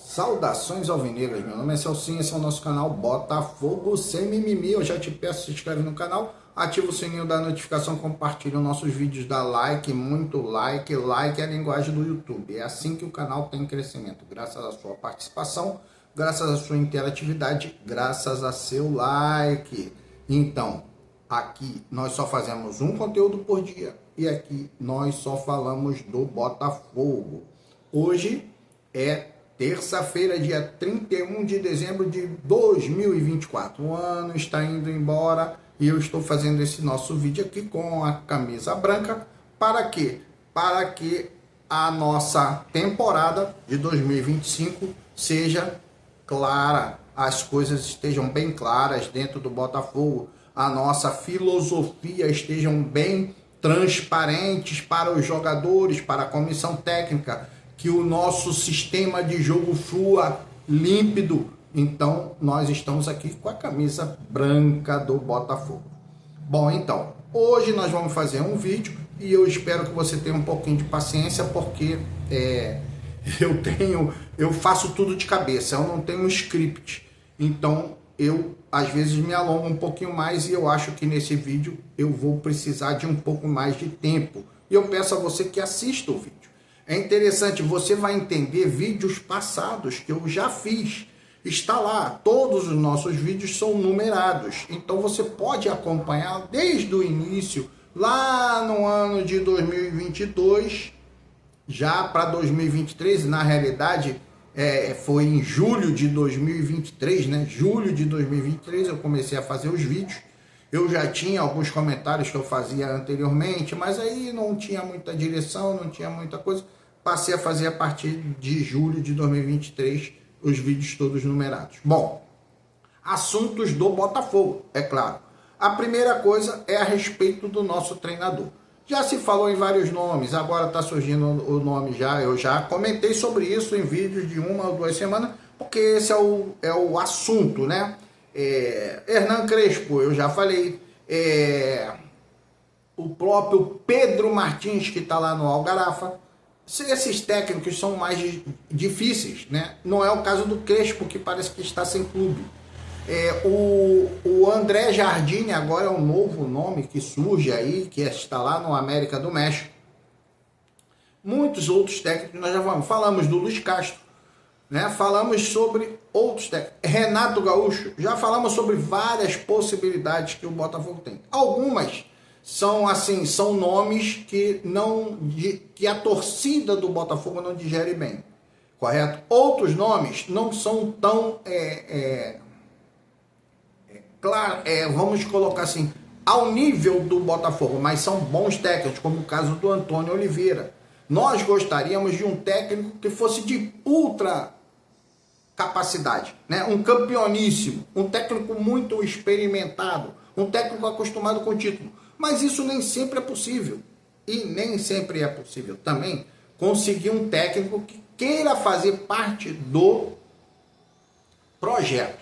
Saudações alvinegras, meu nome é Celcinho, esse é o nosso canal Botafogo Sem Mimimi. Eu já te peço, se inscreve no canal, ativa o sininho da notificação, compartilha os nossos vídeos, dá like, muito like, like é a linguagem do YouTube. É assim que o canal tem crescimento, graças à sua participação, graças à sua interatividade, graças a seu like. Então, aqui nós só fazemos um conteúdo por dia e aqui nós só falamos do Botafogo. Hoje é terça-feira, dia 31 de dezembro de 2024. O ano está indo embora e eu estou fazendo esse nosso vídeo aqui com a camisa branca. Para quê? Para que a nossa temporada de 2025 seja clara, as coisas estejam bem claras dentro do Botafogo, a nossa filosofia estejam bem transparentes para os jogadores, para a comissão técnica, que o nosso sistema de jogo flua límpido. Então, nós estamos aqui com a camisa branca do Botafogo. Bom, então, hoje nós vamos fazer um vídeo e eu espero que você tenha um pouquinho de paciência, porque eu faço tudo de cabeça, eu não tenho um script. Então, eu às vezes me alongo um pouquinho mais e eu acho que nesse vídeo eu vou precisar de um pouco mais de tempo. E eu peço a você que assista o vídeo. É interessante, você vai entender vídeos passados que eu já fiz. Está lá, todos os nossos vídeos são numerados. Então você pode acompanhar desde o início, lá no ano de 2022, já para 2023, na realidade foi em julho de 2023, né? Julho de 2023 eu comecei a fazer os vídeos. Eu já tinha alguns comentários que eu fazia anteriormente, mas aí não tinha muita direção, não tinha muita coisa. Passei a fazer a partir de julho de 2023 os vídeos todos numerados. Bom, assuntos do Botafogo, é claro. A primeira coisa é a respeito do nosso treinador. Já se falou em vários nomes, agora está surgindo o nome já. Eu já comentei sobre isso em vídeos de 1 ou 2 semanas, porque esse é o assunto, né? Hernan Crespo, eu já falei. O próprio Pedro Martins, que está lá no Algarafa. Esses técnicos são mais difíceis, né? Não é o caso do Crespo, que parece que está sem clube. O André Jardine agora é um novo nome que surge aí, que está lá no América do México. Muitos outros técnicos nós já falamos do Luiz Castro, né? Falamos sobre outros técnicos. Renato Gaúcho, já falamos sobre várias possibilidades que o Botafogo tem. Algumas são assim, são nomes que a torcida do Botafogo não digere bem, correto? Outros nomes não são tão vamos colocar assim, ao nível do Botafogo, mas são bons técnicos, como o caso do Antônio Oliveira. Nós gostaríamos de um técnico que fosse de ultra capacidade, né? Um campeoníssimo, um técnico muito experimentado, um técnico acostumado com o título. Mas isso nem sempre é possível. E nem sempre é possível também conseguir um técnico que queira fazer parte do projeto.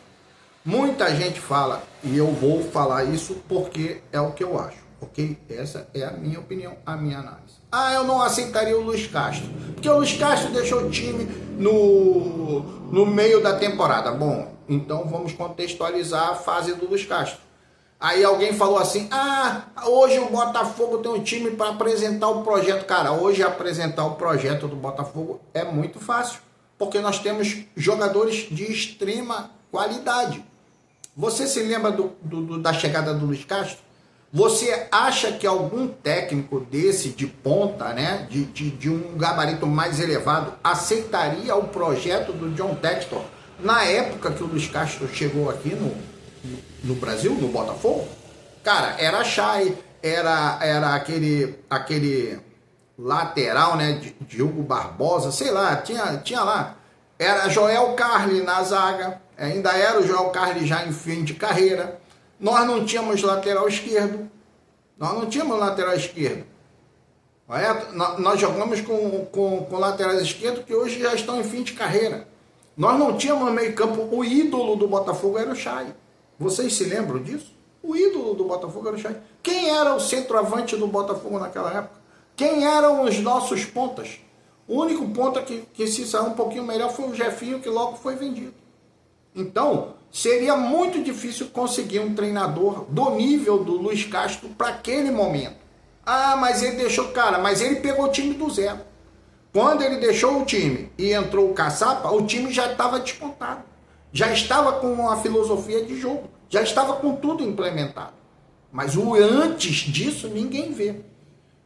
Muita gente fala, e eu vou falar isso porque é o que eu acho, ok? Essa é a minha opinião, a minha análise. Eu não aceitaria o Luiz Castro, porque o Luiz Castro deixou o time no meio da temporada. Bom, então vamos contextualizar a fase do Luiz Castro. Aí alguém falou assim, hoje o Botafogo tem um time para apresentar o projeto. Cara, hoje apresentar o projeto do Botafogo é muito fácil, porque nós temos jogadores de extrema qualidade. Você se lembra da chegada do Luiz Castro? Você acha que algum técnico desse de ponta, né, de um gabarito mais elevado, aceitaria o projeto do John Textor na época que o Luiz Castro chegou aqui no Brasil, no Botafogo? Cara, era Chay, era aquele lateral, né, Diogo Barbosa, sei lá, tinha lá, era Joel Carli na zaga, ainda era o Joel Carli já em fim de carreira. Nós não tínhamos lateral esquerdo, nós jogamos com laterais esquerdos que hoje já estão em fim de carreira. Nós não tínhamos no meio campo, o ídolo do Botafogo era o Chay. Vocês se lembram disso? O ídolo do Botafogo era o Chay. Quem era o centroavante do Botafogo naquela época? Quem eram os nossos pontas? O único ponto que se saiu um pouquinho melhor foi o Jefinho, que logo foi vendido. Então, seria muito difícil conseguir um treinador do nível do Luiz Castro para aquele momento. Ah, mas ele deixou, cara, mas ele pegou o time do zero. Quando ele deixou o time e entrou o Caçapa, o time já estava despontado. Já estava com uma filosofia de jogo. Já estava com tudo implementado. Mas o antes disso, ninguém vê.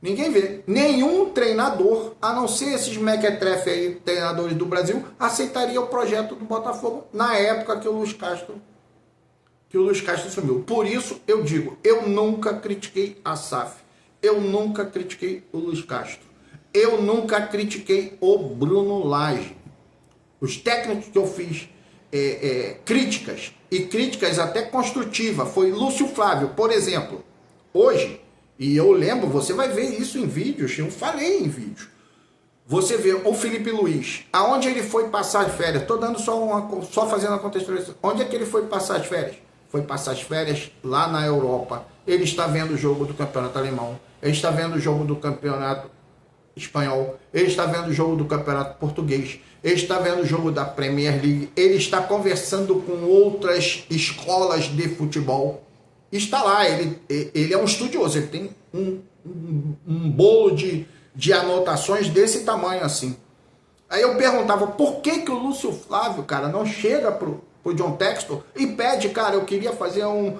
Ninguém vê. Nenhum treinador, a não ser esses mequetrefe aí, treinadores do Brasil, aceitaria o projeto do Botafogo na época que o Luiz Castro sumiu. Por isso eu digo, eu nunca critiquei a SAF. Eu nunca critiquei o Luiz Castro. Eu nunca critiquei o Bruno Lage. Os técnicos que eu fiz críticas, e críticas até construtivas, foi Lúcio Flávio, por exemplo. Hoje, e eu lembro, você vai ver isso em vídeos, eu falei em vídeos. Você vê o Felipe Luiz, aonde ele foi passar as férias, estou dando só fazendo a contextualização. Onde é que ele foi passar as férias? Foi passar as férias lá na Europa. Ele está vendo o jogo do campeonato alemão, ele está vendo o jogo do campeonato espanhol, ele está vendo o jogo do campeonato português, ele está vendo o jogo da Premier League, ele está conversando com outras escolas de futebol, está lá, ele é um estudioso, ele tem um bolo de anotações desse tamanho assim. Aí eu perguntava, por que o Lúcio Flávio, cara, não chega pro John Textor e pede, cara, eu queria fazer um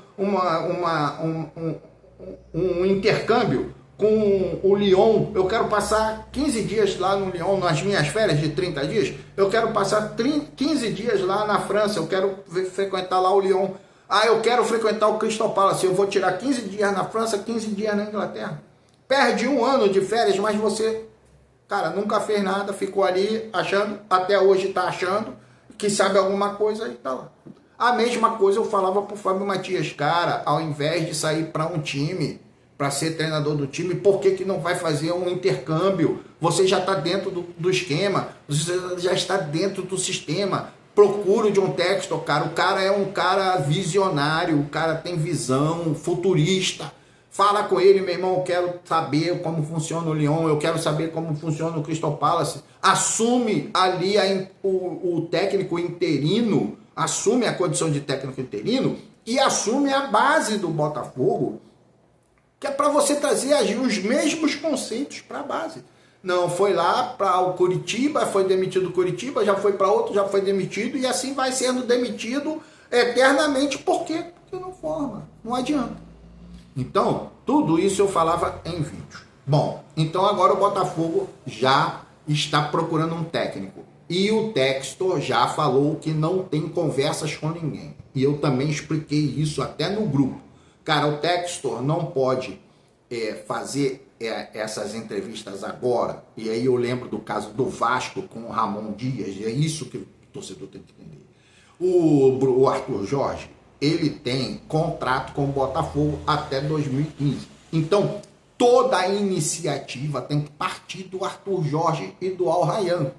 intercâmbio com o Lyon, eu quero passar 15 dias lá no Lyon, nas minhas férias de 30 dias, eu quero passar 15 dias lá na França, eu quero frequentar lá o Lyon, eu quero frequentar o Crystal Palace, eu vou tirar 15 dias na França, 15 dias na Inglaterra. Perde um ano de férias, mas você, cara, nunca fez nada, ficou ali achando, até hoje está achando, que sabe alguma coisa e tá lá. A mesma coisa eu falava pro Fábio Matias, cara, ao invés de sair para um time, para ser treinador do time, por que não vai fazer um intercâmbio? Você já está dentro do esquema, você já está dentro do sistema. Procura o John Textor, cara. O cara é um cara visionário, o cara tem visão, futurista. Fala com ele, meu irmão, eu quero saber como funciona o Lyon, eu quero saber como funciona o Crystal Palace. Assume ali o técnico interino, assume a condição de técnico interino e assume a base do Botafogo, que é para você trazer os mesmos conceitos para a base. Não, foi lá para o Curitiba, foi demitido do Curitiba, já foi para outro, já foi demitido, e assim vai sendo demitido eternamente. Por quê? Porque não forma, não adianta. Então, tudo isso eu falava em vídeo. Bom, então agora o Botafogo já está procurando um técnico. E o Textor já falou que não tem conversas com ninguém. E eu também expliquei isso até no grupo. Cara, o Textor não pode fazer essas entrevistas agora. E aí eu lembro do caso do Vasco com o Ramon Dias. E é isso que o torcedor tem que entender. O Arthur Jorge, ele tem contrato com o Botafogo até 2015. Então, toda a iniciativa tem que partir do Arthur Jorge e do Al Rayyan.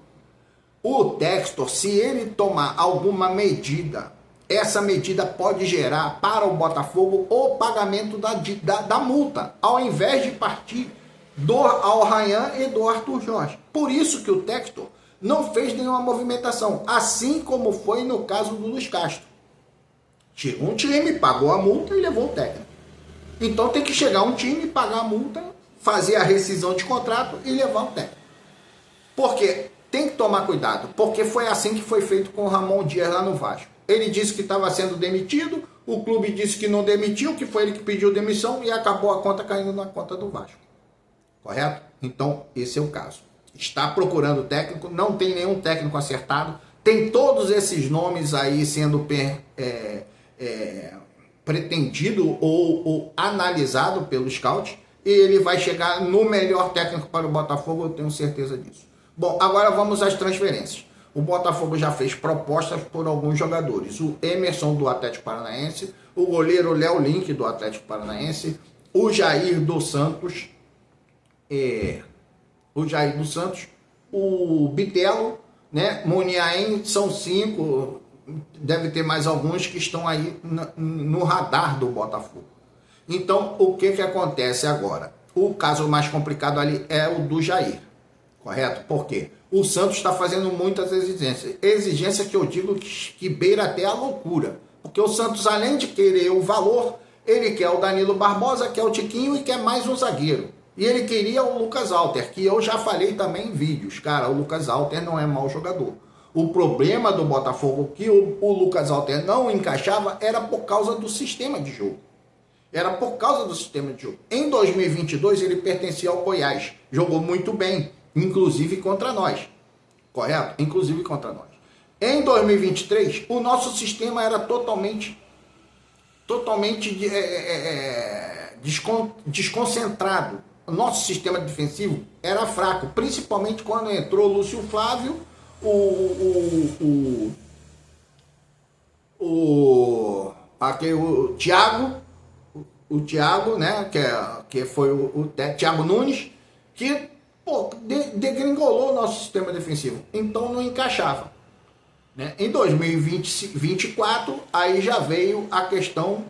O Textor, se ele tomar alguma medida, essa medida pode gerar para o Botafogo o pagamento da multa, ao invés de partir do Al Rayyan e do Arthur Jorge. Por isso que o Textor não fez nenhuma movimentação, assim como foi no caso do Luiz Castro. Chegou um time, pagou a multa e levou o técnico. Então tem que chegar um time, pagar a multa, fazer a rescisão de contrato e levar o técnico. Porque tem que tomar cuidado, porque foi assim que foi feito com o Ramon Dias lá no Vasco. Ele disse que estava sendo demitido, o clube disse que não demitiu, que foi ele que pediu demissão e acabou a conta caindo na conta do Vasco. Correto? Então, esse é o caso. Está procurando técnico, não tem nenhum técnico acertado, tem todos esses nomes aí sendo pretendido ou analisado pelo scout, e ele vai chegar no melhor técnico para o Botafogo, eu tenho certeza disso. Bom, agora vamos às transferências. O Botafogo já fez propostas por alguns jogadores. O Emerson do Atlético Paranaense, o goleiro Léo Link do Atlético Paranaense, o Jair dos Santos, o Bitelo, né? Muniain, são 5, deve ter mais alguns que estão aí no radar do Botafogo. Então, o que acontece agora? O caso mais complicado ali é o do Jair. correto? Por quê? O Santos está fazendo muitas exigências. Exigência que eu digo que beira até a loucura. Porque o Santos, além de querer o valor, ele quer o Danilo Barbosa, quer o Tiquinho e quer mais um zagueiro. E ele queria o Lucas Alter, que eu já falei também em vídeos. Cara, o Lucas Alter não é mau jogador. O problema do Botafogo, que o Lucas Alter não encaixava, era por causa do sistema de jogo. Era por causa do sistema de jogo. Em 2022, ele pertencia ao Goiás. Jogou muito bem, inclusive contra nós. Correto? Inclusive contra nós. Em 2023, o nosso sistema era totalmente desconcentrado. O nosso sistema defensivo era fraco, principalmente quando entrou o Lúcio Flávio, o Thiago, né, que foi o Thiago Nunes, que degringolou o nosso sistema defensivo. Então não encaixava. Né? Em 2024, aí já veio a questão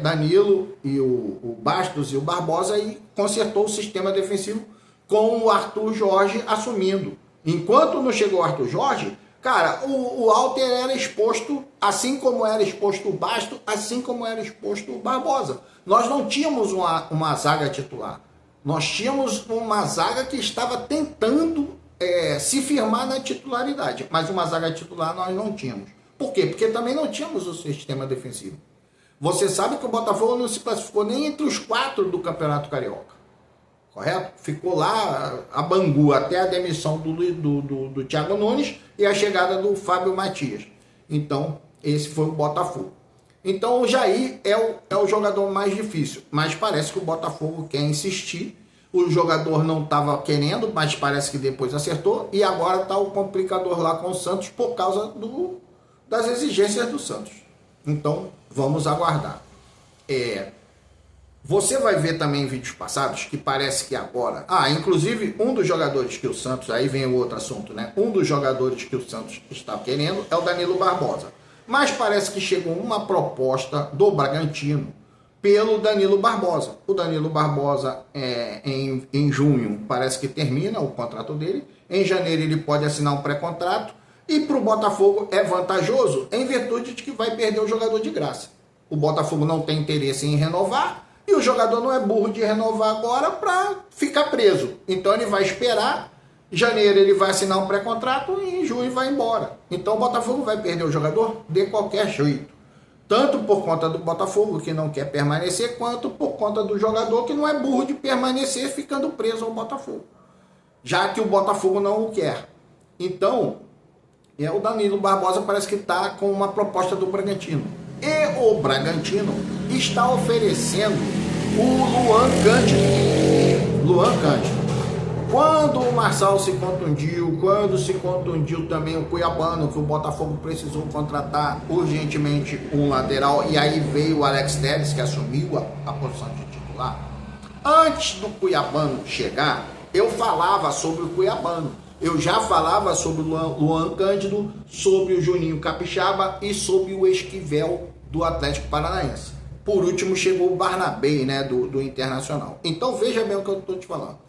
Danilo e o Bastos e o Barbosa e consertou o sistema defensivo com o Arthur Jorge assumindo. Enquanto não chegou o Arthur Jorge, cara, o Alter era exposto, assim como era exposto o Bastos, assim como era exposto o Barbosa. Nós não tínhamos uma zaga titular. Nós tínhamos uma zaga que estava tentando se firmar na titularidade, mas uma zaga titular nós não tínhamos. Por quê? Porque também não tínhamos o sistema defensivo. Você sabe que o Botafogo não se classificou nem entre os 4 do Campeonato Carioca. Correto? Ficou lá a Bangu até a demissão do Thiago Nunes e a chegada do Fábio Matias. Então, esse foi o Botafogo. Então, o Jair é o jogador mais difícil, mas parece que o Botafogo quer insistir. O jogador não estava querendo, mas parece que depois acertou. E agora está o complicador lá com o Santos por causa das exigências do Santos. Então, vamos aguardar. Você vai ver também em vídeos passados que parece que agora... inclusive, um dos jogadores que o Santos... Aí vem o outro assunto, né? Um dos jogadores que o Santos está querendo é o Danilo Barbosa. Mas parece que chegou uma proposta do Bragantino pelo Danilo Barbosa. O Danilo Barbosa, em junho, parece que termina o contrato dele. Em janeiro ele pode assinar um pré-contrato. E para o Botafogo é vantajoso em virtude de que vai perder o jogador de graça. O Botafogo não tem interesse em renovar e o jogador não é burro de renovar agora para ficar preso. Então ele vai esperar. Em janeiro ele vai assinar um pré-contrato e em junho vai embora. Então o Botafogo vai perder o jogador de qualquer jeito. Tanto por conta do Botafogo, que não quer permanecer, quanto por conta do jogador, que não é burro de permanecer ficando preso ao Botafogo. Já que o Botafogo não o quer. Então, o Danilo Barbosa parece que está com uma proposta do Bragantino. E o Bragantino está oferecendo o Luan Cândido. Quando o Marçal se contundiu, quando se contundiu também o Cuiabano, que o Botafogo precisou contratar urgentemente um lateral, e aí veio o Alex Telles, que assumiu a posição de titular. Antes do Cuiabano chegar, eu falava sobre o Cuiabano. Eu já falava sobre o Luan Cândido, sobre o Juninho Capixaba e sobre o Esquivel do Atlético Paranaense. Por último chegou o Barnabé, né, do Internacional. Então veja bem o que eu estou te falando.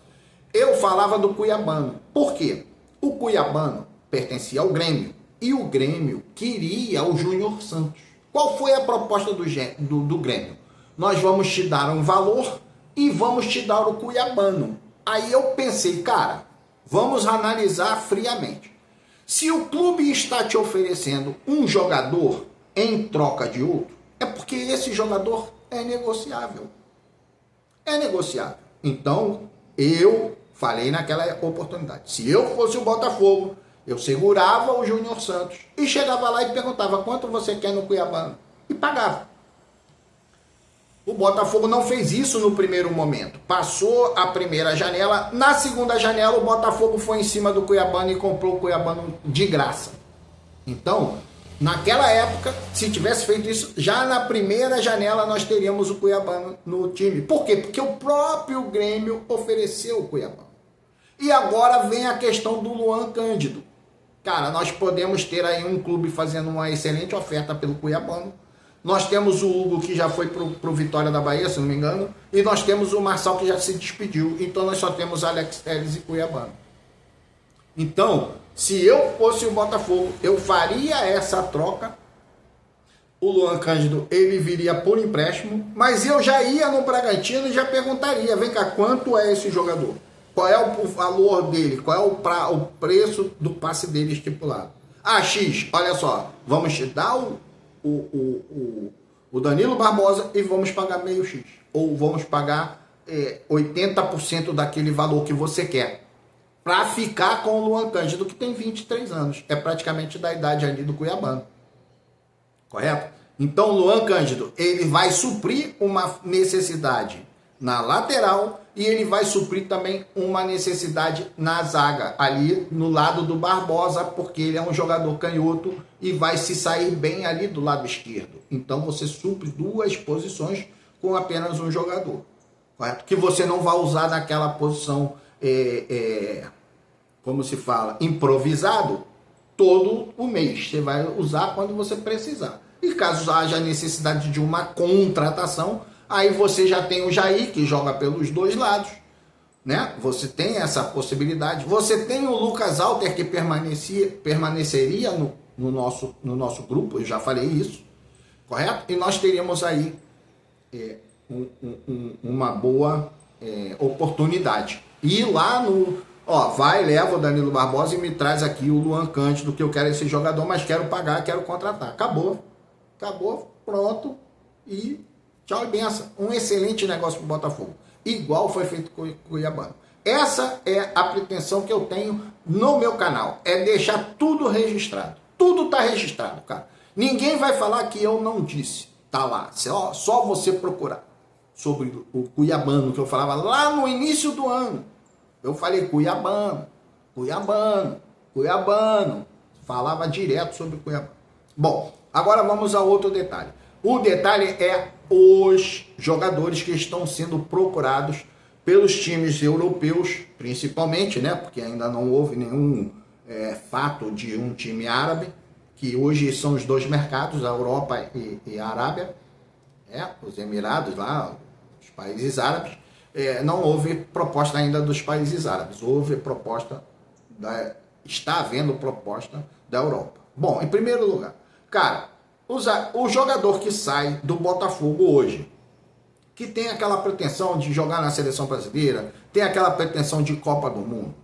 Eu falava do Cuiabano. Por quê? O Cuiabano pertencia ao Grêmio. E o Grêmio queria o Júnior Santos. Qual foi a proposta do Grêmio? Nós vamos te dar um valor e vamos te dar o Cuiabano. Aí eu pensei, cara, vamos analisar friamente. Se o clube está te oferecendo um jogador em troca de outro, é porque esse jogador é negociável. É negociável. Então, eu falei naquela oportunidade. Se eu fosse o Botafogo, eu segurava o Júnior Santos e chegava lá e perguntava quanto você quer no Cuiabano. E pagava. O Botafogo não fez isso no primeiro momento. Passou a primeira janela. Na segunda janela, o Botafogo foi em cima do Cuiabano e comprou o Cuiabano de graça. Então, naquela época, se tivesse feito isso, já na primeira janela nós teríamos o Cuiabano no time. Por quê? Porque o próprio Grêmio ofereceu o Cuiabano. E agora vem a questão do Luan Cândido. Cara, nós podemos ter aí um clube fazendo uma excelente oferta pelo Cuiabano. Nós temos o Hugo, que já foi pro Vitória da Bahia, se não me engano. E nós temos o Marçal, que já se despediu. Então nós só temos Alex Telles e Cuiabano. Então, se eu fosse o Botafogo, eu faria essa troca. O Luan Cândido, ele viria por empréstimo, mas eu já ia no Bragantino e já perguntaria, vem cá, quanto é esse jogador? Qual é o valor dele? Qual é o preço do passe dele estipulado? Ah, X, olha só, vamos te dar o Danilo Barbosa e vamos pagar meio X. Ou vamos pagar 80% daquele valor que você quer. Para ficar com o Luan Cândido, que tem 23 anos. É praticamente da idade ali do Cuiabano. Correto? Então o Luan Cândido, ele vai suprir uma necessidade na lateral e ele vai suprir também uma necessidade na zaga, ali no lado do Barbosa, porque ele é um jogador canhoto e vai se sair bem ali do lado esquerdo. Então você supre duas posições com apenas um jogador. Correto? Que você não vai usar naquela posição, como se fala, improvisado, todo o mês. Você vai usar quando você precisar. E caso haja necessidade de uma contratação, aí você já tem o Jair, que joga pelos dois lados, né? Você tem essa possibilidade. Você tem o Lucas Alter, que permaneceria no nosso grupo, eu já falei isso, correto? E nós teríamos aí uma boa oportunidade. E lá leva o Danilo Barbosa e me traz aqui o Luan Cândido, que eu quero esse jogador, mas quero pagar, quero contratar. Acabou, pronto, e tchau e benção. Um excelente negócio para o Botafogo. Igual foi feito com o Cuiabano. Essa é a pretensão que eu tenho no meu canal. É deixar tudo registrado. Tudo está registrado, cara. Ninguém vai falar que eu não disse. Tá lá. Só você procurar sobre o Cuiabano, que eu falava lá no início do ano. Eu falei Cuiabano. Falava direto sobre o Cuiabano. Bom, agora vamos a outro detalhe. O detalhe é os jogadores que estão sendo procurados pelos times europeus, principalmente, né? Porque ainda não houve nenhum fato de um time árabe, que hoje são os dois mercados, a Europa e a Arábia, os Emirados lá, os países árabes. Não houve proposta ainda dos países árabes, houve proposta, está havendo proposta da Europa. Bom, em primeiro lugar, cara, o jogador que sai do Botafogo hoje, que tem aquela pretensão de jogar na seleção brasileira, tem aquela pretensão de Copa do Mundo,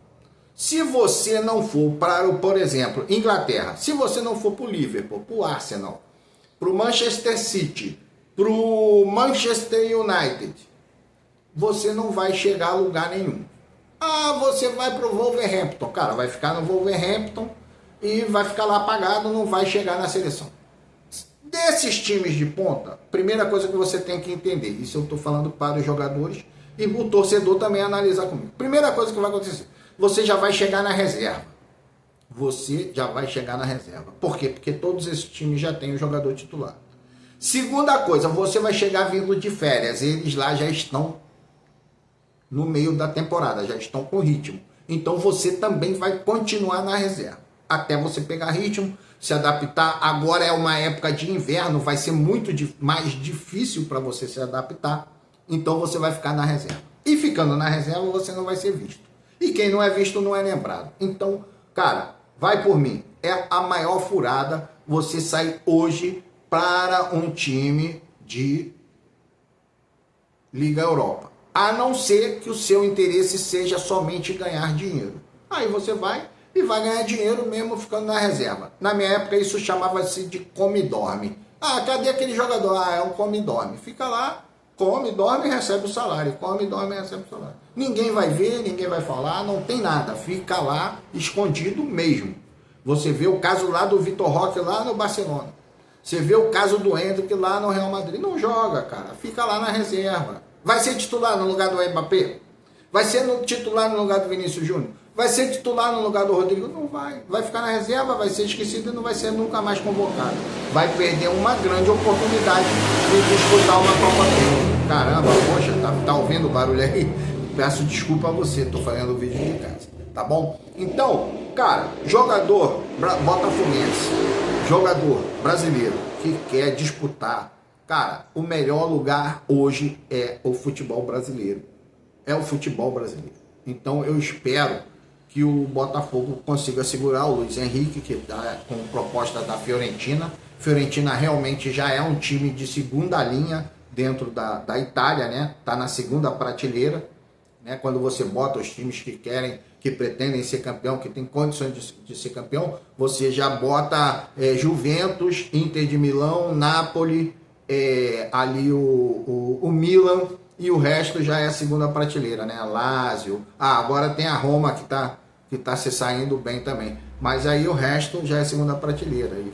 se você não for para, por exemplo, Inglaterra, se você não for para o Liverpool, para o Arsenal, para o Manchester City, para o Manchester United, você não vai chegar a lugar nenhum. Você vai para o Wolverhampton. Cara, vai ficar no Wolverhampton e vai ficar lá apagado, não vai chegar na seleção. Desses times de ponta, primeira coisa que você tem que entender, isso eu estou falando para os jogadores e o torcedor também analisar comigo. Primeira coisa que vai acontecer, você já vai chegar na reserva. Por quê? Porque todos esses times já têm o jogador titular. Segunda coisa, você vai chegar vindo de férias, eles lá já estão no meio da temporada, já estão com ritmo. Então você também vai continuar na reserva, até você pegar ritmo, se adaptar. Agora é uma época de inverno, vai ser muito mais difícil para você se adaptar, então você vai ficar na reserva. E ficando na reserva, você não vai ser visto. E quem não é visto não é lembrado. Então, cara, vai por mim. É a maior furada você sair hoje para um time de Liga Europa. A não ser que o seu interesse seja somente ganhar dinheiro. Aí você vai e vai ganhar dinheiro mesmo ficando na reserva. Na minha época isso chamava-se de come-dorme. Cadê aquele jogador? É um come-dorme. Fica lá, come, dorme e recebe o salário. Come, dorme e recebe o salário. Ninguém vai ver, ninguém vai falar, não tem nada. Fica lá escondido mesmo. Você vê o caso lá do Vitor Roque lá no Barcelona. Você vê o caso do Endrick lá no Real Madrid. Não joga, cara. Fica lá na reserva. Vai ser titular no lugar do Mbappé? Vai ser titular no lugar do Vinícius Júnior? Vai ser titular no lugar do Rodrigo? Não vai. Vai ficar na reserva, vai ser esquecido e não vai ser nunca mais convocado. Vai perder uma grande oportunidade de disputar uma Copa do Mundo. Caramba, poxa, tá ouvindo o barulho aí? Peço desculpa a você, tô fazendo o vídeo de casa, tá bom? Então, cara, jogador botafoguense, jogador brasileiro que quer disputar, cara, o melhor lugar hoje é o futebol brasileiro. É o futebol brasileiro. Então eu espero que que o Botafogo consiga segurar o Luiz Henrique, que está com proposta da Fiorentina. Fiorentina realmente já é um time de segunda linha dentro da Itália, né? Está na segunda prateleira, né? Quando você bota os times que pretendem ser campeão, que tem condições de ser campeão, você já bota Juventus, Inter de Milão, Napoli, ali o Milan, e o resto já é a segunda prateleira, né? Lazio. Agora tem a Roma que tá se saindo bem também. Mas aí o resto já é segunda prateleira. E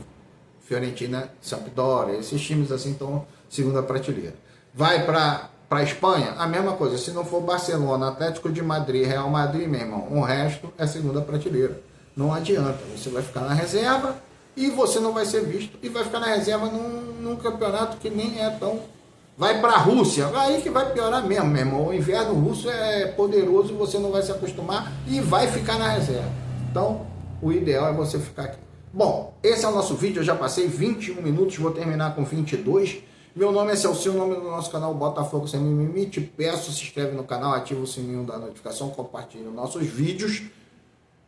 Fiorentina, Sampdoria, esses times assim estão segunda prateleira. Vai para a Espanha, a mesma coisa. Se não for Barcelona, Atlético de Madrid, Real Madrid, meu irmão, o resto é segunda prateleira. Não adianta. Você vai ficar na reserva e você não vai ser visto. E vai ficar na reserva num campeonato que nem é tão... Vai para a Rússia, aí que vai piorar mesmo, meu irmão. O inverno russo é poderoso, você não vai se acostumar e vai ficar na reserva. Então, o ideal é você ficar aqui. Bom, esse é o nosso vídeo, eu já passei 21 minutos, vou terminar com 22. Meu nome é Celso, o nome do nosso canal Botafogo Sem Mimimi. Te peço, se inscreve no canal, ativa o sininho da notificação, compartilha os nossos vídeos.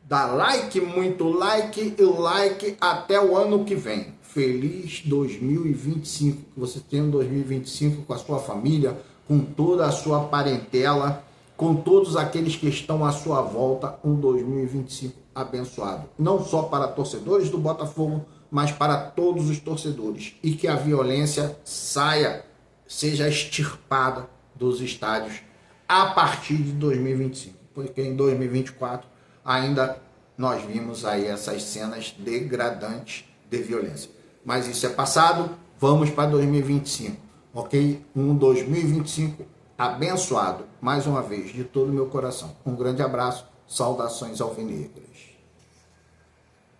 Dá like, muito like e like até o ano que vem. Feliz 2025, que você tenha um 2025 com a sua família, com toda a sua parentela, com todos aqueles que estão à sua volta, um 2025 abençoado. Não só para torcedores do Botafogo, mas para todos os torcedores. E que a violência seja extirpada dos estádios a partir de 2025. Porque em 2024 ainda nós vimos aí essas cenas degradantes de violência. Mas isso é passado, vamos para 2025, ok? Um 2025 abençoado, mais uma vez, de todo o meu coração. Um grande abraço, saudações alvinegras.